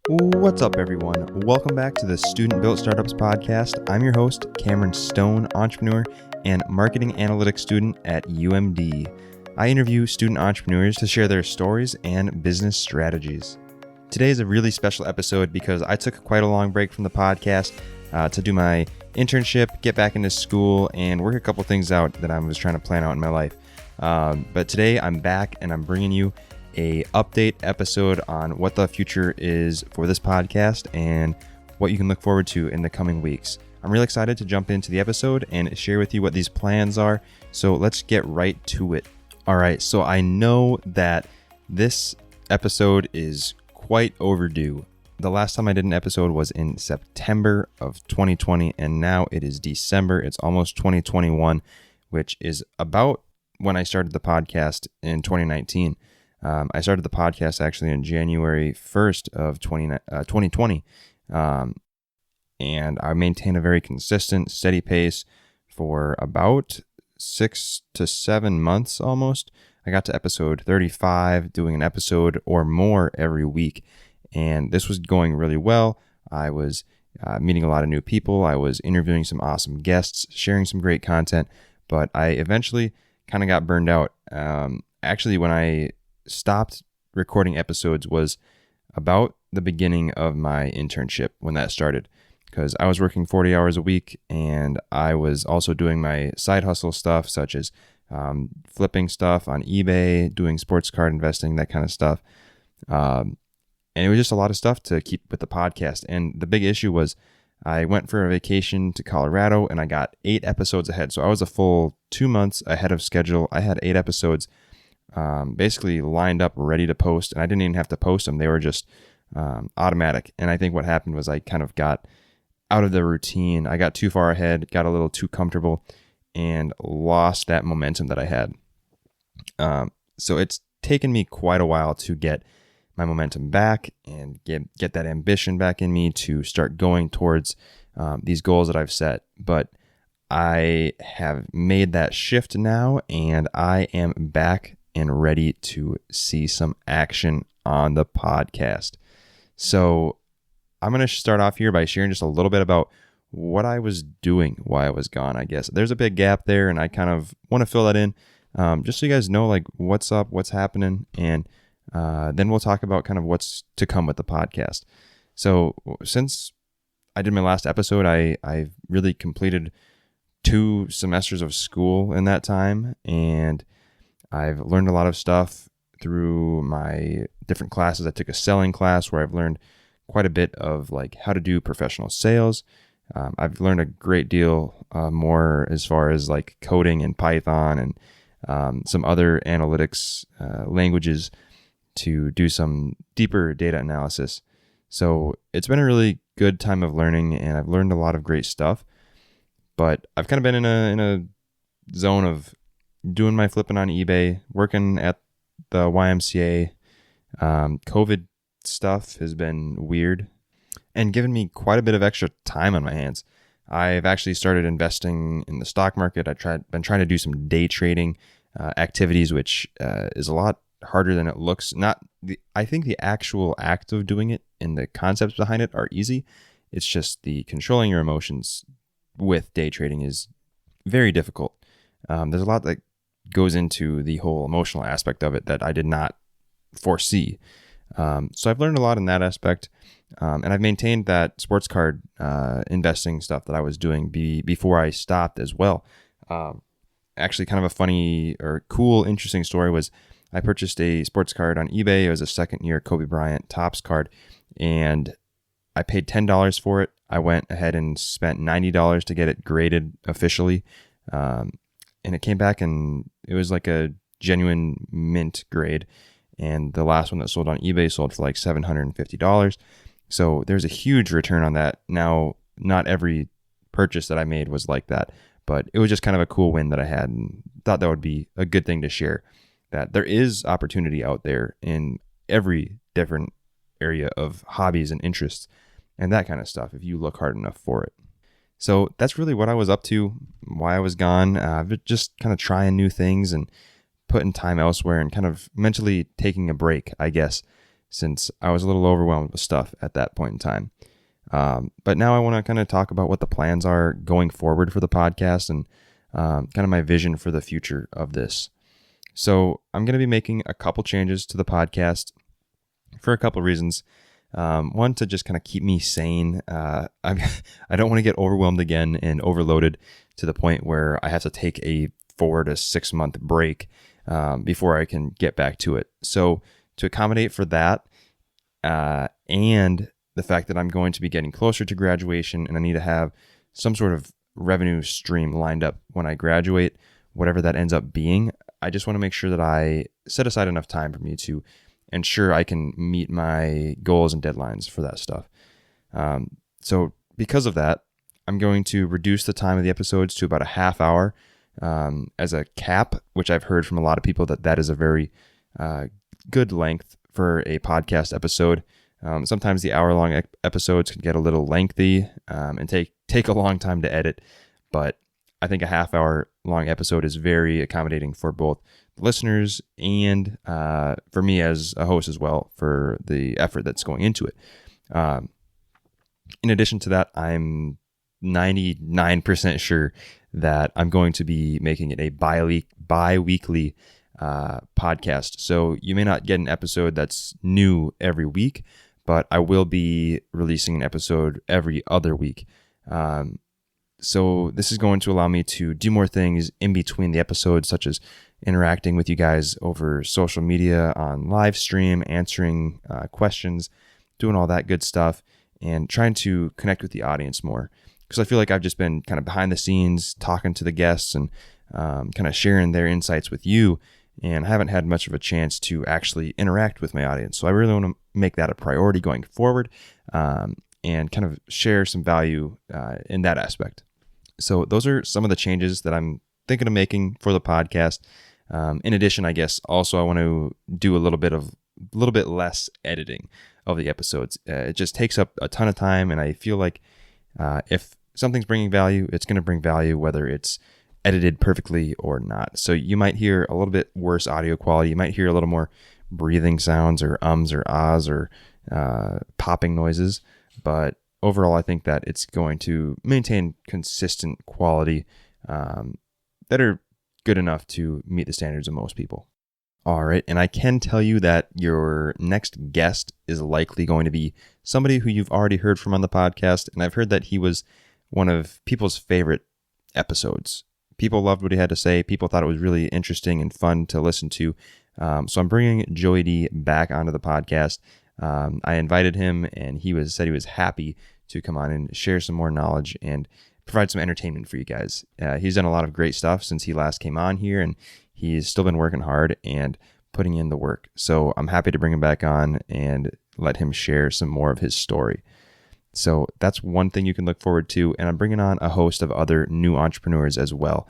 What's up, everyone? Welcome back to the Student Built Startups podcast. I'm your host, Cameron Stone, entrepreneur and marketing analytics student at UMD. I interview student entrepreneurs to share their stories and business strategies. Today is a really special episode because I took quite a long break from the podcast to do my internship, get back into school, and work a couple things out that I was trying to plan out in my life. But today I'm back and I'm bringing you a update episode on what the future is for this podcast and what you can look forward to in the coming weeks. I'm really excited to jump into the episode and share with you what these plans are. So let's get right to it. All right, so I know that this episode is quite overdue. The last time I did an episode was in September of 2020, and now it is December. It's almost 2021, which is about when I started the podcast in 2019. I started the podcast actually on January 1st of 2020, and I maintained a very consistent, steady pace for about 6 to 7 months almost. I got to episode 35, doing an episode or more every week, and this was going really well. I was meeting a lot of new people. I was interviewing some awesome guests, sharing some great content, but I eventually kind of got burned out. Actually, when I stopped recording episodes was about the beginning of my internship when that started, because I was working 40 hours a week and I was also doing my side hustle stuff, such as flipping stuff on eBay, doing sports card investing, that kind of stuff. And it was just a lot of stuff to keep with the podcast. And the big issue was I went for a vacation to Colorado and I got 8 episodes ahead. So I was a full 2 months ahead of schedule. I had 8 episodes basically lined up, ready to post, and I didn't even have to post them. They were just automatic. And I think what happened was I kind of got out of the routine. I got too far ahead, got a little too comfortable, and lost that momentum that I had. So it's taken me quite a while to get my momentum back and get that ambition back in me to start going towards these goals that I've set. But I have made that shift now, and I am back and ready to see some action on the podcast. So I'm going to start off here by sharing just a little bit about what I was doing while I was gone, I guess. There's a big gap there, and I kind of want to fill that in just so you guys know like what's up, what's happening, and then we'll talk about kind of what's to come with the podcast. So since I did my last episode, I really completed 2 semesters of school in that time, and I've learned a lot of stuff through my different classes. I took a selling class where I've learned quite a bit of like how to do professional sales. I've learned a great deal more as far as like coding in Python and some other analytics languages to do some deeper data analysis. So it's been a really good time of learning, and I've learned a lot of great stuff. But I've kind of been in a zone of doing my flipping on eBay, working at the YMCA. COVID stuff has been weird and given me quite a bit of extra time on my hands. I've actually started investing in the stock market. Been trying to do some day trading activities, which is a lot harder than it looks. I think the actual act of doing it and the concepts behind it are easy. It's just the controlling your emotions with day trading is very difficult. There's a lot that goes into the whole emotional aspect of it that I did not foresee. So I've learned a lot in that aspect. And I've maintained that sports card investing stuff that I was doing before I stopped as well. Actually, kind of a funny or cool, interesting story was I purchased a sports card on eBay. It was a second-year Kobe Bryant Topps card, and I paid $10 for it. I went ahead and spent $90 to get it graded officially. And it came back and it was like a genuine mint grade. And the last one that sold on eBay sold for like $750. So there's a huge return on that. Now, not every purchase that I made was like that, but it was just kind of a cool win that I had, and thought that would be a good thing to share, that there is opportunity out there in every different area of hobbies and interests and that kind of stuff if you look hard enough for it. So that's really what I was up to, why I was gone. Just kind of trying new things and putting time elsewhere and kind of mentally taking a break, I guess, since I was a little overwhelmed with stuff at that point in time. But now I want to kind of talk about what the plans are going forward for the podcast and kind of my vision for the future of this. So I'm going to be making a couple changes to the podcast for a couple of reasons. One, to just kind of keep me sane. I don't want to get overwhelmed again and overloaded to the point where I have to take a 4 to 6 month break before I can get back to it. So to accommodate for that, and the fact that I'm going to be getting closer to graduation and I need to have some sort of revenue stream lined up when I graduate, whatever that ends up being, I just want to make sure that I set aside enough time for me to ensure I can meet my goals and deadlines for that stuff. So because of that, I'm going to reduce the time of the episodes to about a half hour as a cap, which I've heard from a lot of people that is a very good length for a podcast episode. Sometimes the hour-long episodes can get a little lengthy and take a long time to edit, but I think a half-hour-long episode is very accommodating for both listeners and for me as a host as well, for the effort that's going into it. In addition to that, I'm 99% sure that I'm going to be making it a bi-weekly podcast. So you may not get an episode that's new every week, but I will be releasing an episode every other week. So this is going to allow me to do more things in between the episodes, such as interacting with you guys over social media, on live stream, answering questions, doing all that good stuff, and trying to connect with the audience more. Because I feel like I've just been kind of behind the scenes, talking to the guests and kind of sharing their insights with you, and I haven't had much of a chance to actually interact with my audience. So I really want to make that a priority going forward and kind of share some value in that aspect. So those are some of the changes that I'm thinking of making for the podcast. In addition, I guess also I want to do a little bit less editing of the episodes. It just takes up a ton of time, and I feel like if something's bringing value, it's going to bring value whether it's edited perfectly or not. So you might hear a little bit worse audio quality. You might hear a little more breathing sounds or ums or ahs or popping noises, but overall, I think that it's going to maintain consistent quality that are good enough to meet the standards of most people. All right, and I can tell you that your next guest is likely going to be somebody who you've already heard from on the podcast, and I've heard that he was one of people's favorite episodes. People loved what he had to say. People thought it was really interesting and fun to listen to. So I'm bringing Joey D back onto the podcast. I invited him, and he said he was happy to come on and share some more knowledge and provide some entertainment for you guys. He's done a lot of great stuff since he last came on here, and he's still been working hard and putting in the work. So I'm happy to bring him back on and let him share some more of his story. So that's one thing you can look forward to. And I'm bringing on a host of other new entrepreneurs as well.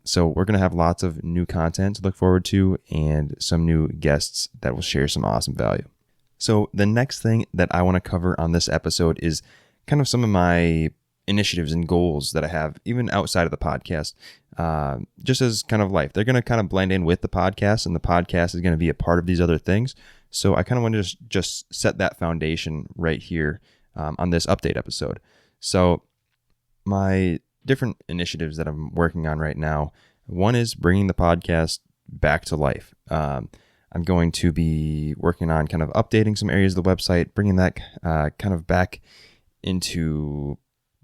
So we're going to have lots of new content to look forward to and some new guests that will share some awesome value. So the next thing that I want to cover on this episode is kind of some of my initiatives and goals that I have even outside of the podcast, just as kind of life. They're going to kind of blend in with the podcast, and the podcast is going to be a part of these other things. So I kind of want to just set that foundation right here on this update episode. So my different initiatives that I'm working on right now, one is bringing the podcast back to life. I'm going to be working on kind of updating some areas of the website, bringing that kind of back into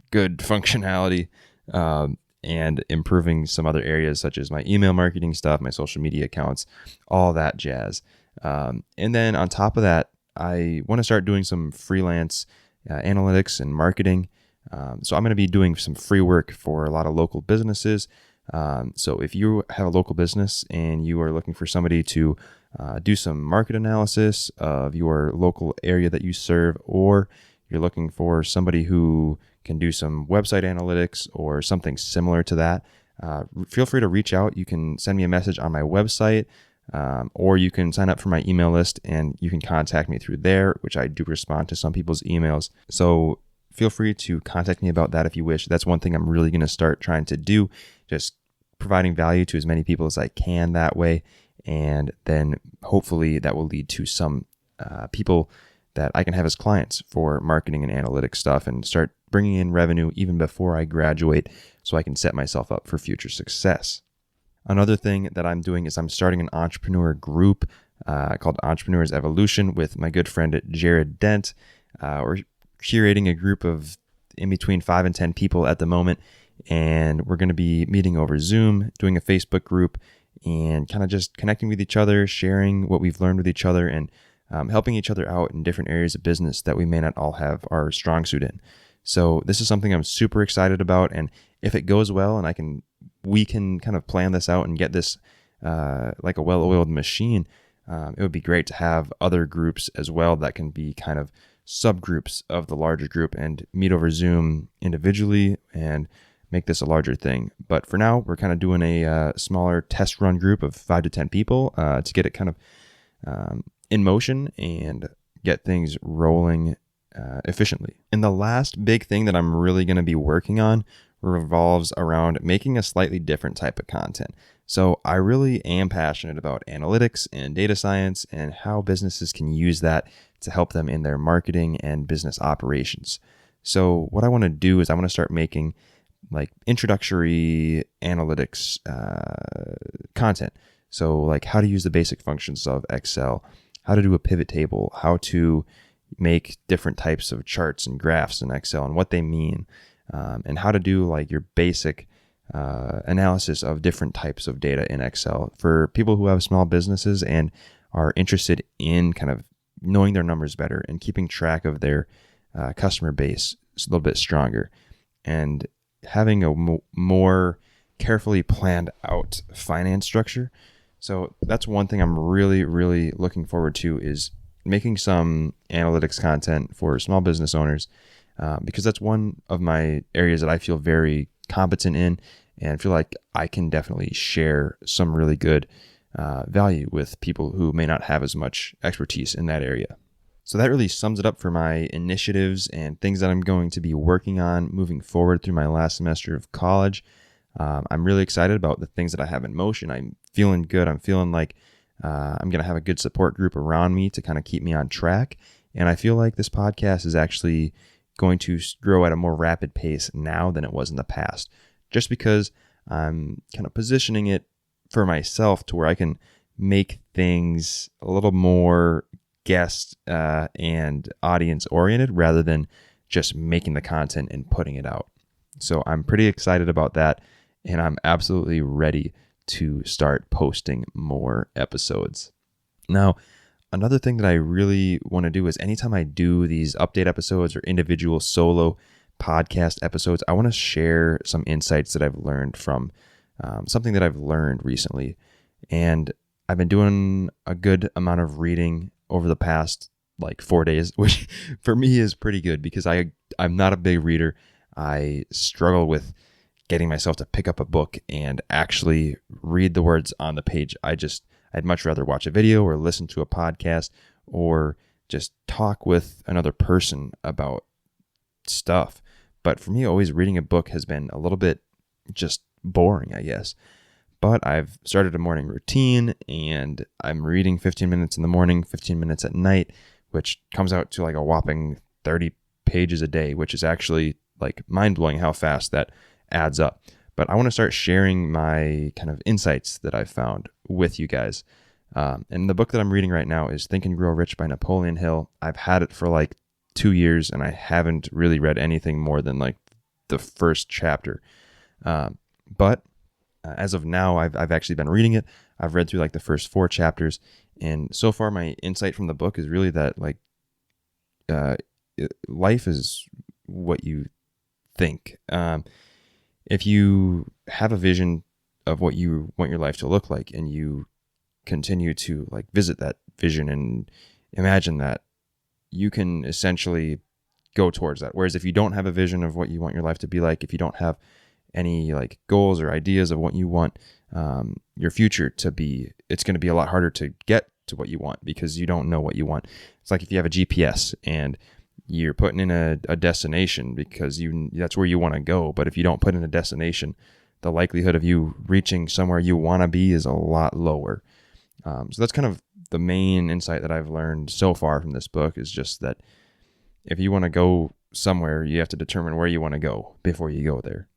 good functionality, and improving some other areas such as my email marketing stuff, my social media accounts, all that jazz. And then on top of that, I want to start doing some freelance analytics and marketing. So I'm going to be doing some free work for a lot of local businesses. So if you have a local business and you are looking for somebody to do some market analysis of your local area that you serve, or you're looking for somebody who can do some website analytics or something similar to that, feel free to reach out. You can send me a message on my website, or you can sign up for my email list and you can contact me through there, which I do respond to some people's emails. So feel free to contact me about that if you wish. That's one thing I'm really going to start trying to do, just providing value to as many people as I can that way. And then hopefully that will lead to some people that I can have as clients for marketing and analytics stuff and start bringing in revenue even before I graduate so I can set myself up for future success. Another thing that I'm doing is I'm starting an entrepreneur group called Entrepreneurs Evolution with my good friend Jared Dent. We're curating a group of in between 5 and 10 people at the moment, and we're going to be meeting over Zoom, doing a Facebook group, and kind of just connecting with each other, sharing what we've learned with each other, and helping each other out in different areas of business that we may not all have our strong suit in. So this is something I'm super excited about, and if it goes well and we can kind of plan this out and get this like a well-oiled machine, it would be great to have other groups as well that can be kind of subgroups of the larger group and meet over Zoom individually and make this a larger thing. But for now, we're kind of doing a smaller test run group of 5 to 10 people to get it kind of in motion and get things rolling efficiently. And the last big thing that I'm really going to be working on revolves around making a slightly different type of content. So I really am passionate about analytics and data science and how businesses can use that to help them in their marketing and business operations. So what I want to do is I want to start making like introductory analytics content. So like how to use the basic functions of Excel, how to do a pivot table, how to make different types of charts and graphs in Excel and what they mean, and how to do like your basic analysis of different types of data in Excel for people who have small businesses and are interested in kind of knowing their numbers better and keeping track of their customer base a little bit stronger and having a more carefully planned out finance structure. So that's one thing I'm really, really looking forward to is making some analytics content for small business owners because that's one of my areas that I feel very competent in and feel like I can definitely share some really good value with people who may not have as much expertise in that area. So that really sums it up for my initiatives and things that I'm going to be working on moving forward through my last semester of college. I'm really excited about the things that I have in motion. I'm feeling good. I'm feeling like I'm going to have a good support group around me to kind of keep me on track. And I feel like this podcast is actually going to grow at a more rapid pace now than it was in the past, just because I'm kind of positioning it for myself to where I can make things a little more guest and audience oriented rather than just making the content and putting it out. So I'm pretty excited about that, and I'm absolutely ready to start posting more episodes. Now, another thing that I really want to do is anytime I do these update episodes or individual solo podcast episodes, I want to share some insights that I've learned from something that I've learned recently. And I've been doing a good amount of reading over the past like 4 days, which for me is pretty good because I'm not a big reader. I struggle with getting myself to pick up a book and actually read the words on the page. I'd much rather watch a video or listen to a podcast or just talk with another person about stuff. But for me, always reading a book has been a little bit just boring, I guess. But I've started a morning routine and I'm reading 15 minutes in the morning, 15 minutes at night, which comes out to like a whopping 30 pages a day, which is actually like mind-blowing how fast that adds up. But I want to start sharing my kind of insights that I've found with you guys. And the book that I'm reading right now is Think and Grow Rich by Napoleon Hill. I've had it for like 2 years and I haven't really read anything more than like the first chapter. But as of now, I've actually been reading it. I've read through like the first 4 chapters. And so far, my insight from the book is really that like life is what you think. If you have a vision of what you want your life to look like and you continue to like visit that vision and imagine that, you can essentially go towards that. Whereas if you don't have a vision of what you want your life to be like, if you don't have any like goals or ideas of what you want your future to be, it's going to be a lot harder to get to what you want because you don't know what you want. It's like if you have a GPS and you're putting in a destination because that's where you want to go. But if you don't put in a destination, the likelihood of you reaching somewhere you want to be is a lot lower. So that's kind of the main insight that I've learned so far from this book is just that if you want to go somewhere, you have to determine where you want to go before you go there.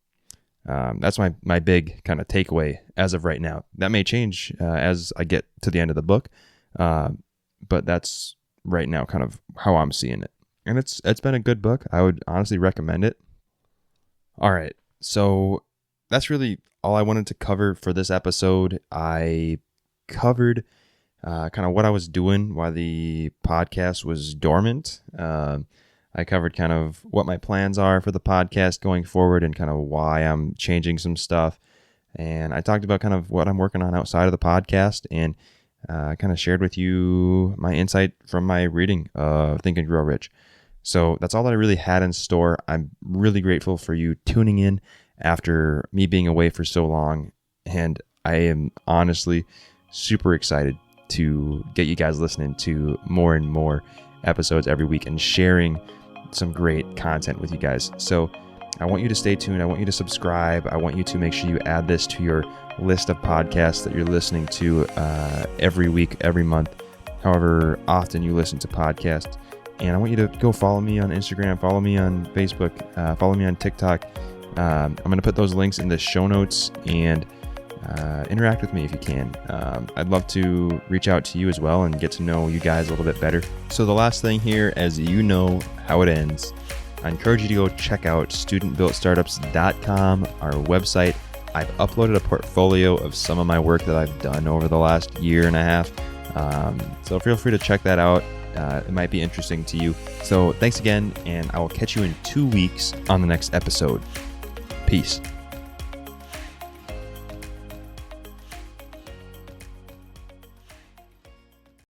That's my big kind of takeaway as of right now. That may change as I get to the end of the book, but that's right now kind of how I'm seeing it. And it's been a good book. I would honestly recommend it. All right, so that's really all I wanted to cover for this episode. I covered kind of what I was doing while the podcast was dormant. I covered kind of what my plans are for the podcast going forward and kind of why I'm changing some stuff. And I talked about kind of what I'm working on outside of the podcast and kind of shared with you my insight from my reading of Think and Grow Rich. So that's all that I really had in store. I'm really grateful for you tuning in after me being away for so long. And I am honestly super excited to get you guys listening to more and more episodes every week and sharing some great content with you guys. So I want you to stay tuned. I want you to subscribe. I want you to make sure you add this to your list of podcasts that you're listening to every week, every month, however often you listen to podcasts. And I want you to go follow me on Instagram, follow me on Facebook, follow me on TikTok. I'm going to put those links in the show notes and interact with me if you can. I'd love to reach out to you as well and get to know you guys a little bit better. So the last thing here, as you know how it ends, I encourage you to go check out studentbuiltstartups.com, our website. I've uploaded a portfolio of some of my work that I've done over the last year and a half. So feel free to check that out. It might be interesting to you. So thanks again, and I will catch you in 2 weeks on the next episode. Peace.